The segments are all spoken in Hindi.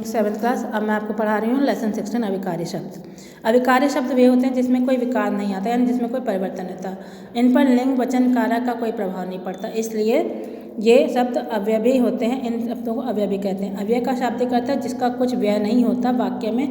Seventh class. अब मैं आपको पढ़ा रही हूँ लेसन 16 अविकार्य शब्द। अविकार्य शब्द वे होते हैं जिसमें कोई विकार नहीं आता, यानी जिसमें कोई परिवर्तन नहीं होता। इन पर लिंग वचन कारक का कोई प्रभाव नहीं पड़ता, इसलिए ये शब्द अवयवी होते हैं। इन शब्दों को अवयवी कहते हैं। अव्यय का शाब्दिक अर्थ है जिसका कुछ व्यय नहीं होता, वाक्य में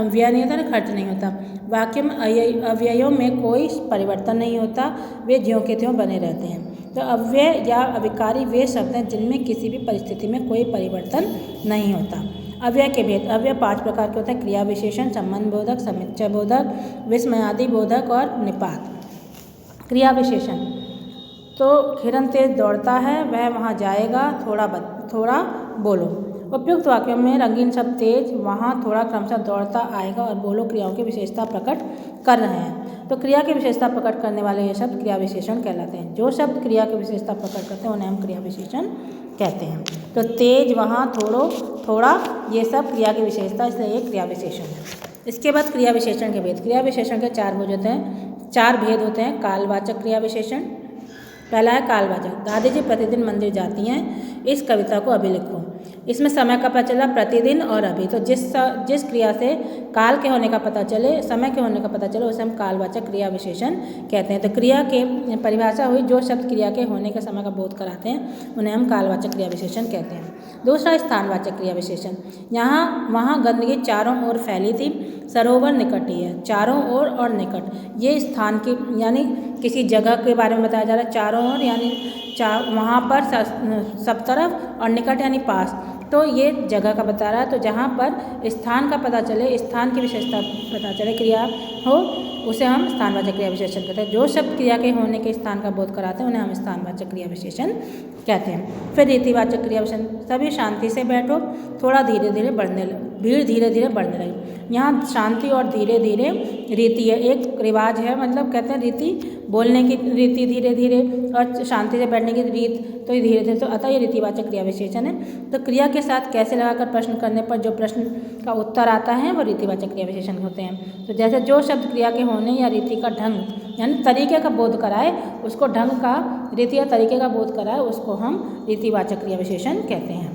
व्यय नहीं होता, खर्च नहीं होता, वाक्य में अव्ययों में कोई परिवर्तन नहीं होता, वे ज्यों के त्यों बने रहते हैं। तो अव्यय या अविकारी वे शब्द हैं जिनमें किसी भी परिस्थिति में कोई परिवर्तन नहीं होता। अव्यय के भेद। अव्यय 5 प्रकार के होते हैं: क्रिया विशेषण, संबंध बोधक, समुच्चय बोधक, विस्मयादि बोधक और निपात। क्रिया विशेषण। तो हिरन तेज दौड़ता है, वह वहाँ जाएगा, थोड़ा बोलो। उपयुक्त वाक्यों में रंगीन शब्द तेज, वहाँ, थोड़ा क्रमशः दौड़ता आएगा और बोलो क्रियाओं की विशेषता प्रकट कर रहे हैं। तो क्रिया की विशेषता प्रकट करने वाले ये शब्द क्रिया विशेषण कहलाते हैं। जो शब्द क्रिया की विशेषता प्रकट करते हैं उन्हें हम क्रिया विशेषण कहते हैं। तो तेज, वहाँ, थोड़ा ये सब क्रिया की विशेषता, इसलिए ये क्रिया विशेषण है। इसके बाद क्रिया विशेषण के भेद। क्रिया विशेषण के 4 भेद होते हैं। कालवाचक क्रिया विशेषण। पहला है कालवाचक। दादी जी प्रतिदिन मंदिर जाती हैं, इस कविता को अभी लिखो। इसमें समय का पता चला प्रतिदिन और अभी। तो जिस क्रिया से काल के होने का पता चले, समय के होने का पता चले, उसे हम कालवाचक क्रिया विशेषण कहते हैं। तो क्रिया के परिभाषा हुई, जो शब्द क्रिया के होने के समय का बोध कराते हैं उन्हें हम कालवाचक क्रिया विशेषण कहते हैं। दूसरा स्थानवाचक क्रिया विशेषण। वहाँ गंदगी चारों ओर फैली थी, सरोवर निकट ही है। चारों ओर और निकट, ये स्थान की यानी किसी जगह के बारे में बताया जा रहा है। चारों ओर यानी वहाँ पर सब तरफ, और निकट यानी पास, तो ये जगह का बता रहा है। तो जहाँ पर स्थान का पता चले, स्थान की विशेषता पता चले, क्रिया हो, उसे हम स्थानवाचक क्रिया विशेषण कहते हैं। जो शब्द क्रिया के होने के स्थान का बोध कराते हैं उन्हें हम स्थानवाचक क्रिया विशेषण कहते हैं। फिर रीतिवाचक क्रिया विशेषण। सभी शांति से बैठो, थोड़ा धीरे धीरे भीड़ धीरे धीरे बढ़ने लगी। यहाँ शांति और धीरे धीरे रीति है, एक रिवाज है, मतलब कहते हैं रीति, बोलने की रीति धीरे धीरे और शांति से बैठने की रीत, तो ये धीरे धीरे, तो अतः ये रीतिवाचक क्रिया विशेषण है। तो क्रिया के साथ कैसे लगाकर प्रश्न करने पर जो प्रश्न का उत्तर आता है वो रीतिवाचक क्रिया विशेषण होते हैं। तो जैसे जो शब्द क्रिया के होने या रीति का ढंग यानी तरीके का बोध कराए, उसको ढंग का, रीति या तरीके का बोध कराए, उसको हम रीतिवाचक क्रिया विशेषण कहते हैं।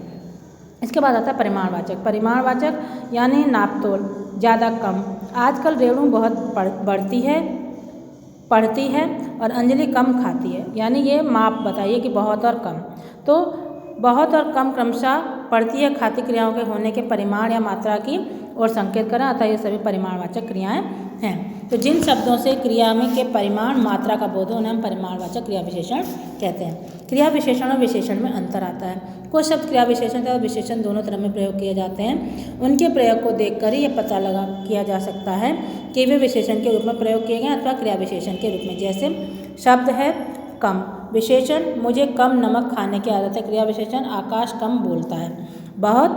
इसके बाद आता है परिमाणवाचक। परिमाणवाचक यानी नापतोल, ज़्यादा कम। आजकल रेणु बहुत पढ़ती है और अंजलि कम खाती है, यानी ये माप बताइए कि बहुत और कम। तो बहुत और कम क्रमशः पढ़ती है खाती क्रियाओं के होने के परिमाण या मात्रा की और संकेत करें, अतः ये सभी परिमाणवाचक क्रियाएं हैं। तो जिन शब्दों से क्रिया में के परिमाण मात्रा का बोध हो उन्हें हम परिमाणवाचक क्रिया विशेषण कहते हैं। क्रिया विशेषण और विशेषण में अंतर आता है। कुछ शब्द क्रिया विशेषण तथा विशेषण दोनों तरह में प्रयोग किए जाते हैं। उनके प्रयोग को देखकर ही यह पता किया जा सकता है कि वे विशेषण के रूप में प्रयोग किए गए अथवा क्रिया विशेषण के रूप में। जैसे शब्द है कम, विशेषण मुझे कम नमक खाने की आदत है। क्रिया विशेषण आकाश कम बोलता है। बहुत,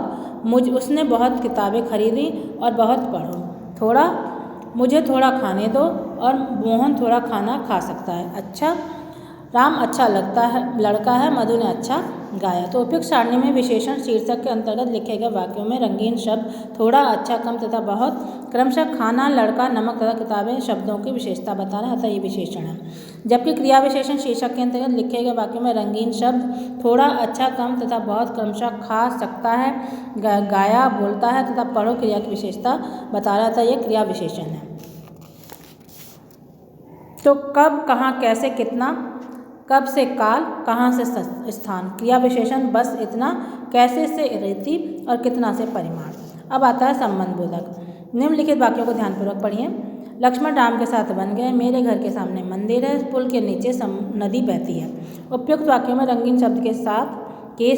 उसने बहुत किताबें खरीदी और बहुत पढ़ो। थोड़ा, मुझे थोड़ा खाने दो और मोहन थोड़ा खाना खा सकता है। अच्छा, राम अच्छा लड़का है, मधु ने अच्छा गाया। तो उपयुक्त सारणी में विशेषण शीर्षक के अंतर्गत लिखे गए वाक्यों में रंगीन शब्द थोड़ा, अच्छा, कम तथा बहुत क्रमशः खाना, लड़का, नमक तथा किताबें शब्दों की विशेषता बता रहे हैं, अतः ये विशेषण है। जबकि क्रिया विशेषण शीर्षक के अंतर्गत लिखे गए वाक्यों में रंगीन शब्द थोड़ा, अच्छा, कम तथा बहुत क्रमशः खा सकता है, गाया, बोलता है तथा पढ़ो क्रिया की विशेषता बता रहा था, ये क्रिया विशेषण है। तो कब, कहाँ, कैसे, कितना, कब से काल, कहाँ से स्थान। क्रिया विशेषण बस इतना, कैसे से रीति और कितना से परिमाण। अब आता है संबंध बोधक। निम्नलिखित वाक्यों को ध्यानपूर्वक पढ़िए। लक्ष्मण राम के साथ वन गए, मेरे घर के सामने मंदिर है, पुल के नीचे नदी बहती है। उपयुक्त वाक्यों में रंगीन शब्द के साथ, के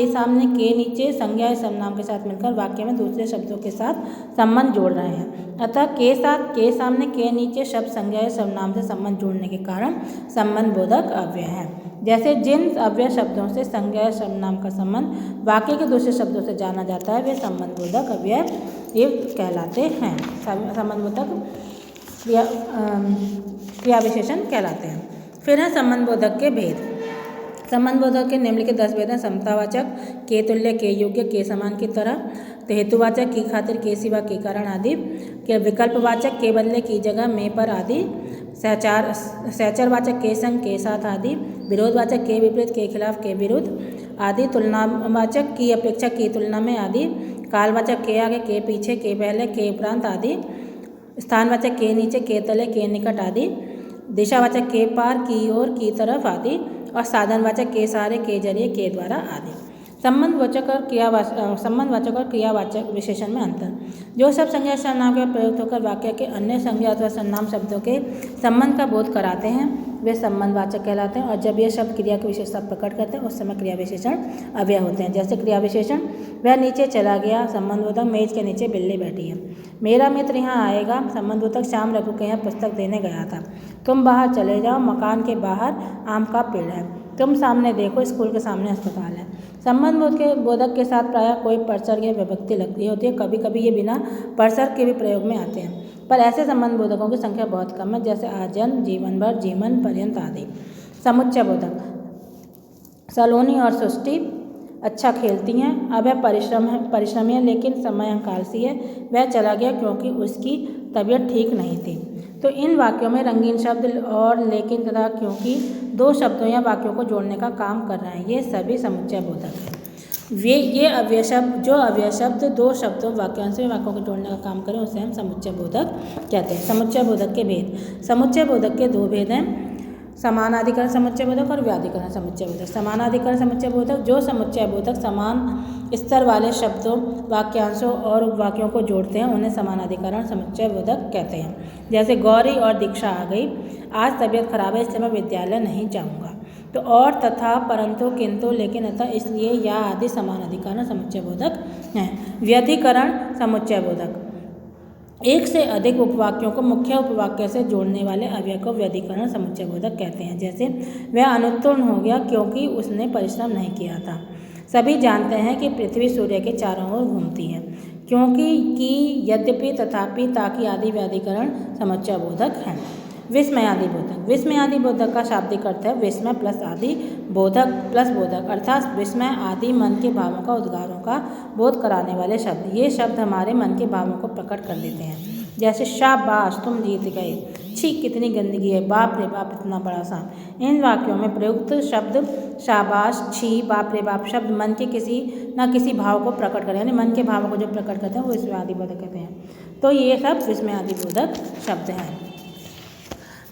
सामने, के नीचे संज्ञा या सर्वनाम के साथ मिलकर वाक्य में दूसरे शब्दों के साथ संबंध जोड़ रहे हैं। अतः के साथ, के सामने, के नीचे शब्द संज्ञा या सर्वनाम से संबंध जोड़ने के कारण संबंध बोधक अव्यय है। जैसे जिन अव्यय शब्दों से संज्ञा या सर्वनाम का संबंध वाक्य के दूसरे शब्दों से जाना जाता है वे संबंध बोधक अव्यय ये कहलाते हैं। संबंध बोधक क्रिया विशेषण कहलाते हैं। फिर है संबंध बोधक के भेद। संबंध बोधक के निम्नलिखित 10 भेद हैं। समतावाचक, के तुल्य, के योग्य, के समान की तरह। तो हेतुवाचक, की खातिर, के सिवा, के कारण आदि। के विकल्पवाचक, के बदले, की जगह, में पर आदि। सहचरवाचक, के संग, के साथ आदि। विरोधवाचक, के विपरीत, के खिलाफ, के विरुद्ध आदि। तुलनावाचक, की अपेक्षा, की तुलना में आदि। कालवाचक के आगे, के पीछे, के पहले, के उपरांत आदि। स्थानवाचक के नीचे, के तले, के निकट आदि। दिशावाचक के पार, की ओर, की तरफ आदि। और साधनवाचक के सहारे, के जरिए, के द्वारा आदि। संबंधवाचक और क्रियावाचक विशेषण में अंतर। जो शब्द संज्ञा सर्वनाम के प्रयुक्त होकर वाक्य के अन्य संज्ञा अथवा सर्वनाम शब्दों के संबंध का बोध कराते हैं वे संबंधवाचक कहलाते हैं, और जब ये शब्द क्रिया की विशेषता प्रकट करते हैं उस समय क्रिया विशेषण अव्यय होते हैं। जैसे क्रिया विशेषण, वह नीचे चला गया। संबंधबोधक, मेज के नीचे बिल्ली बैठी है। मेरा मित्र यहाँ आएगा। संबंधबोधक, श्याम रघु के यहाँ पुस्तक देने गया था। तुम बाहर चले जाओ। मकान के बाहर आम का पेड़ है। तुम सामने देखो, स्कूल के सामने अस्पताल है। संबंध बोधक के साथ प्रायः कोई परसर्ग या विभक्ति लगती होती है। कभी कभी ये बिना परसर्ग के भी प्रयोग में आते हैं, पर ऐसे संबंध बोधकों की संख्या बहुत कम है, जैसे आजन्म, जीवन भर, जीवन पर्यंत आदि। समुच्चय बोधक, सलोनी और सृष्टि अच्छा खेलती हैं। अब वह परिश्रमी है लेकिन समय आलसी है। वह चला गया क्योंकि उसकी तबीयत ठीक नहीं थी। तो इन वाक्यों में रंगीन शब्द और लेकिन तथा क्योंकि दो शब्दों या वाक्यों को जोड़ने का काम कर रहे हैं। ये सभी समुच्चय बोधक हैं। ये अव्यय शब्द दो शब्दों वाक्यांश में वाक्यों को जोड़ने का काम करें उसे हम समुच्चय बोधक कहते हैं। समुच्चय बोधक के भेद। समुच्चय बोधक के दो भेद हैं, समानाधिकरण समुच्चय बोधक और व्याधिकरण समुच्चय बोधक। समानाधिकरण समुच्चय बोधक, जो समुच्चय बोधक समान स्तर वाले शब्दों, वाक्यांशों और वाक्यों को जोड़ते हैं उन्हें समानाधिकरण समुच्चय बोधक कहते हैं। जैसे गौरी और दीक्षा आ गई। आज तबीयत खराब है इसलिए मैं विद्यालय नहीं जाऊंगा। तो और, तथा, परंतु, किंतु, लेकिन, अतः, इसलिए, या आदि समानाधिकरण समुच्चय बोधक हैं। व्यधिकरण समुच्चय बोधक, एक से अधिक उपवाक्यों को मुख्य उपवाक्य से जोड़ने वाले अव्यय को व्यधिकरण समुच्चय बोधक कहते हैं। जैसे वह अनुत्तीर्ण हो गया क्योंकि उसने परिश्रम नहीं किया था। सभी जानते हैं कि पृथ्वी सूर्य के चारों ओर घूमती है। क्योंकि, की, यद्यपि, तथापि, ताकि आदि व्यधिकरण समुच्चय बोधक हैं। विस्मयादि बोधक। विस्मयादि बोधक का शाब्दिक अर्थ है विस्मय प्लस आदि बोधक प्लस बोधक, अर्थात विस्मय आदि मन के भावों का, उद्गारों का बोध कराने वाले शब्द। ये शब्द हमारे मन के भावों को प्रकट कर देते हैं। जैसे शाबाश तुम जीत गए, छी कितनी गंदगी है, बाप रे बाप इतना बड़ा सांप। इन वाक्यों में प्रयुक्त शब्द शाबाश, छी, बाप रे बाप शब्द मन के किसी न किसी भाव को प्रकट करें, यानी मन के भावों को जो प्रकट करते हैं वो विस्मयादि बोधक कहते हैं। तो ये सब विस्मयादि बोधक शब्द हैं।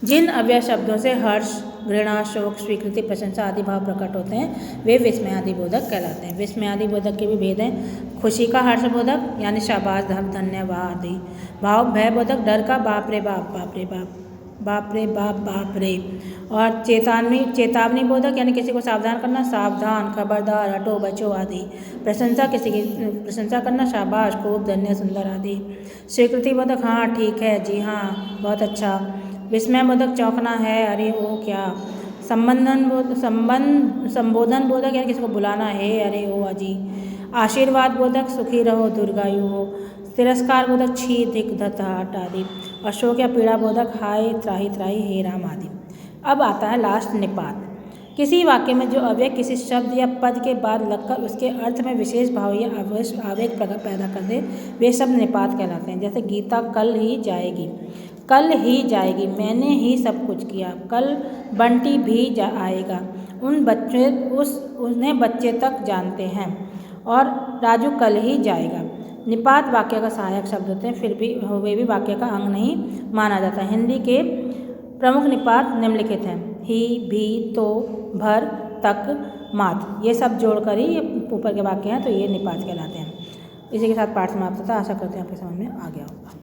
जिन अव्यय शब्दों से हर्ष, घृणा, शोक, स्वीकृति, प्रशंसा आदि भाव प्रकट होते हैं वे विस्मयादि बोधक कहलाते हैं। विस्मयादि बोधक के भी भेद हैं। खुशी का हर्ष बोधक यानी शाबाश, धन्यवाद आदि भाव। भय बोधक, डर का बाप रे बाप, बाप रे बाप, बाप रे बाप, बाप रे। और चेतावनी बोधक यानी किसी को सावधान करना, सावधान, खबरदार, हटो, बचो आदि। प्रशंसा, किसी की प्रशंसा करना, शाबाश, खूब, धन्य, सुंदर आदि। स्वीकृति बोधक, हाँ ठीक है, जी हाँ, बहुत अच्छा। विस्मय बोधक, चौंकना है, अरे ओ क्या। संबोधन बोधक यानी किसी को बुलाना है, अरे ओ अजी। आशीर्वाद बोधक, सुखी रहो, दीर्घायु हो। तिरस्कार बोधक, छी, धिक, धत, हट आदि। और शोक या पीड़ा बोधक, हाय, त्राही त्राही, हे राम आदि। अब आता है लास्ट निपात। किसी वाक्य में जो अव्यय किसी शब्द या पद के बाद लगकर उसके अर्थ में विशेष भाव या आवेग पैदा कर दे वे शब्द निपात कहलाते हैं। जैसे गीता कल ही जाएगी, कल ही जाएगी, मैंने ही सब कुछ किया, कल बंटी भी आएगा, उन्हें बच्चे तक जानते हैं, और राजू कल ही जाएगा। निपात वाक्य का सहायक शब्द होते हैं, फिर भी वे भी वाक्य का अंग नहीं माना जाता। हिंदी के प्रमुख निपात निम्नलिखित हैं। ही, भी, तो, भर, तक, मात, ये सब जोड़कर ही ऊपर के वाक्य हैं, तो ये निपात कहलाते हैं। इसी के साथ पाठ समाप्त होता है। आशा करते हैं आपके समझ में आ गया होगा।